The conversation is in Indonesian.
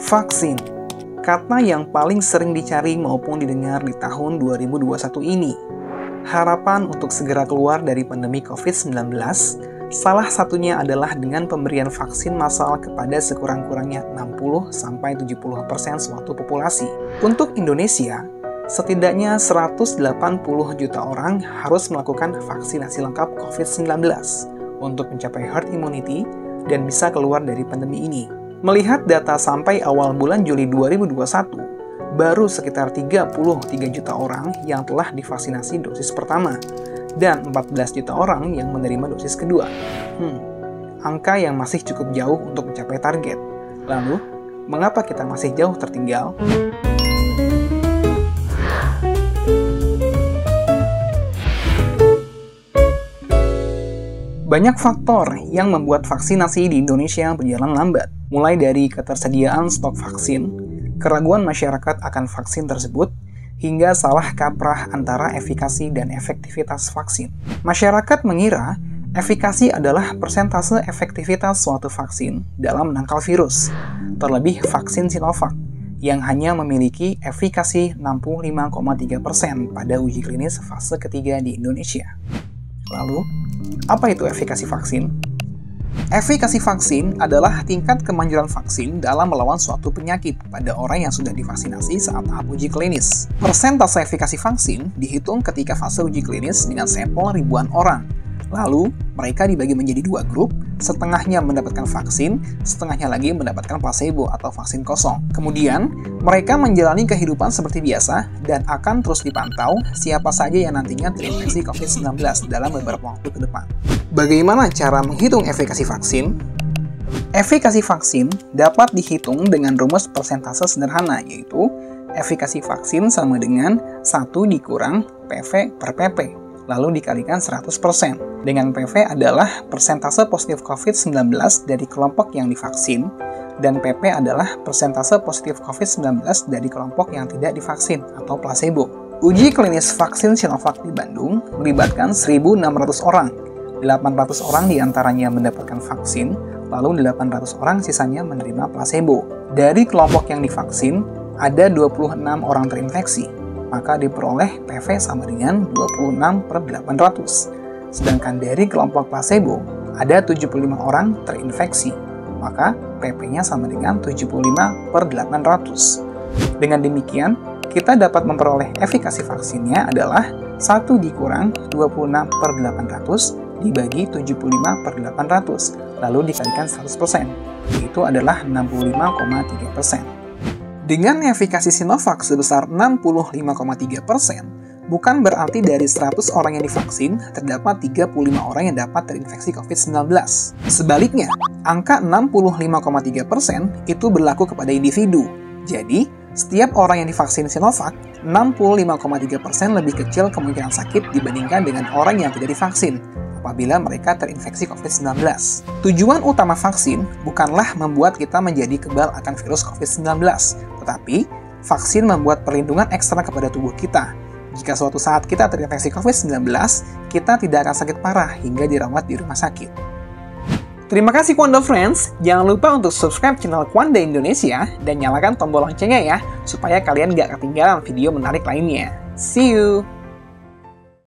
Vaksin, kata yang paling sering dicari maupun didengar di tahun 2021 ini. Harapan untuk segera keluar dari pandemi COVID-19, salah satunya adalah dengan pemberian vaksin massal kepada sekurang-kurangnya 60-70% suatu populasi. Untuk Indonesia, setidaknya 180 juta orang harus melakukan vaksinasi lengkap COVID-19 untuk mencapai herd immunity dan bisa keluar dari pandemi ini. Melihat data sampai awal bulan Juli 2021, baru sekitar 33 juta orang yang telah divaksinasi dosis pertama dan 14 juta orang yang menerima dosis kedua. Angka yang masih cukup jauh untuk mencapai target. Lalu, mengapa kita masih jauh tertinggal? Banyak faktor yang membuat vaksinasi di Indonesia berjalan lambat, mulai dari ketersediaan stok vaksin, keraguan masyarakat akan vaksin tersebut, hingga salah kaprah antara efikasi dan efektivitas vaksin. Masyarakat mengira efikasi adalah persentase efektivitas suatu vaksin dalam menangkal virus, terlebih vaksin Sinovac, yang hanya memiliki efikasi 65,3% pada uji klinis fase ketiga di Indonesia. Lalu, apa itu efikasi vaksin? Efikasi vaksin adalah tingkat kemanjuran vaksin dalam melawan suatu penyakit pada orang yang sudah divaksinasi saat tahap uji klinis. Persentase efikasi vaksin dihitung ketika fase uji klinis dengan sampel ribuan orang. Lalu, mereka dibagi menjadi dua grup, setengahnya mendapatkan vaksin, setengahnya lagi mendapatkan placebo atau vaksin kosong. Kemudian, mereka menjalani kehidupan seperti biasa dan akan terus dipantau siapa saja yang nantinya terinfeksi COVID-19 dalam beberapa waktu ke depan. Bagaimana cara menghitung efikasi vaksin? Efikasi vaksin dapat dihitung dengan rumus persentase sederhana, yaitu efikasi vaksin sama dengan 1 dikurang PV per PP. Lalu dikalikan 100%. Dengan PV adalah persentase positif COVID-19 dari kelompok yang divaksin, dan PP adalah persentase positif COVID-19 dari kelompok yang tidak divaksin atau placebo. Uji klinis vaksin Sinovac di Bandung melibatkan 1.600 orang. 800 orang diantaranya mendapatkan vaksin, lalu 800 orang sisanya menerima placebo. Dari kelompok yang divaksin, ada 26 orang terinfeksi, maka diperoleh PV sama dengan 26/800. Sedangkan dari kelompok placebo, ada 75 orang terinfeksi, maka PP-nya sama dengan 75/800. Dengan demikian, kita dapat memperoleh efikasi vaksinnya adalah 1 dikurang 26/800 dibagi 75/800, lalu dikalikan 100%, yaitu adalah 65,3%. Dengan efikasi Sinovac sebesar 65,3%, bukan berarti dari 100 orang yang divaksin, terdapat 35 orang yang dapat terinfeksi COVID-19. Sebaliknya, angka 65,3% itu berlaku kepada individu. Jadi, setiap orang yang divaksin Sinovac, 65,3% lebih kecil kemungkinan sakit dibandingkan dengan orang yang tidak divaksin apabila mereka terinfeksi COVID-19. Tujuan utama vaksin bukanlah membuat kita menjadi kebal akan virus COVID-19, tetapi vaksin membuat perlindungan ekstra kepada tubuh kita. Jika suatu saat kita terinfeksi COVID-19, kita tidak akan sakit parah hingga dirawat di rumah sakit. Terima kasih Kwanda Friends, jangan lupa untuk subscribe channel Kwanda Indonesia dan nyalakan tombol loncengnya ya, supaya kalian gak ketinggalan video menarik lainnya. See you!